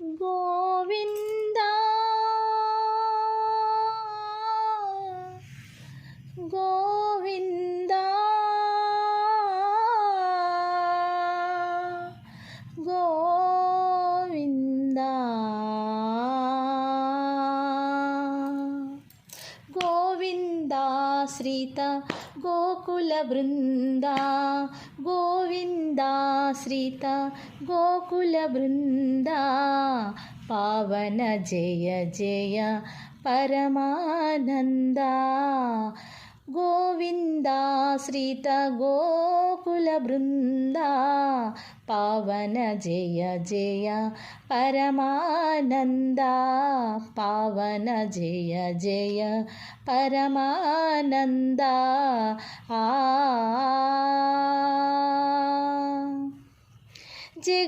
గోవిందా గోవిందా గోవిందా గోవిందా శ్రీత గోకుల బృందా గోవిందా శ్రీత గోకుల బృందా పావన జయ జయ పరమానందా గోవిందా శ్రీత గోకుల బృందా పావన జయ జయ పరమానందా పావన జయ జయ పరమానందా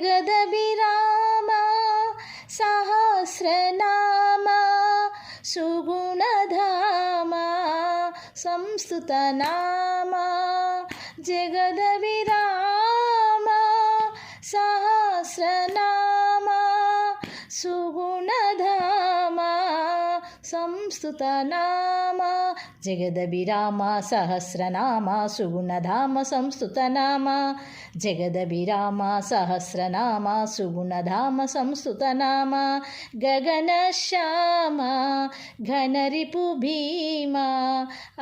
జగదభిరామ సహస్రనామ సుగుణధామ సంస్తుతనామ జగదభిరామ సహస్రనామ సుగుణధామ సంస్తుతనామ జగదభిరామ సహస్రనామ సుగుణధామ సంస్తుతనామ జగదభిరామ సహస్రనామ సుగుణధామ సంస్తుతనామ గగనశ్యామ ఘనరిపు భీమా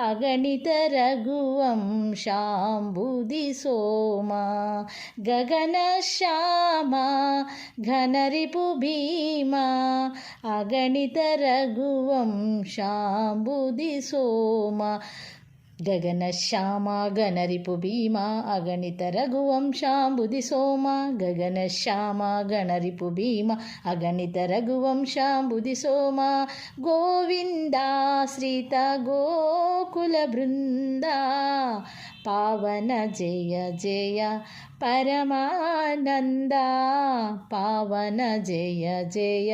అగణిత రఘువంశాంబుది సోమా గగనశ్యామ ఘనరిపు భీమా అగణిత రఘువంశాంబుది సోమా గగనశ్యామ గణరిపు భీమా అగణిత రఘువంశాంబుది సోమా గగనశ్యామ గణరిపు భీమా అగణిత రఘువంశాంబుది సోమా గోవిందా శ్రీత గోకుల బృందా పావన జయ జయ పరమానందా పావన జయ జయ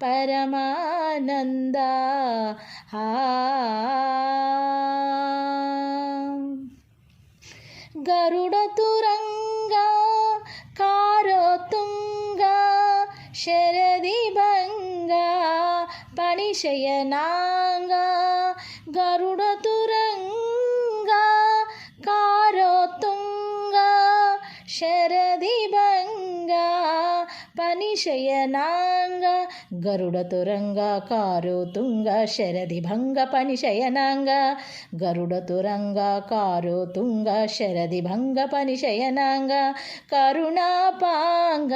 పరమానందా గరుడ తురంగా కారోతుంగా శరది భంగా పణిశయనాంగా గరుడ తురంగా కారోతుంగా శరది భంగా పనిశయనాంగ గరుడ తురంగ కారోతుంగ శరది భంగ పనిశయనాంగ గరుడ తురంగ కారోతుంగ శరది భంగ పనిశయనాంగ కరుణాపాంగ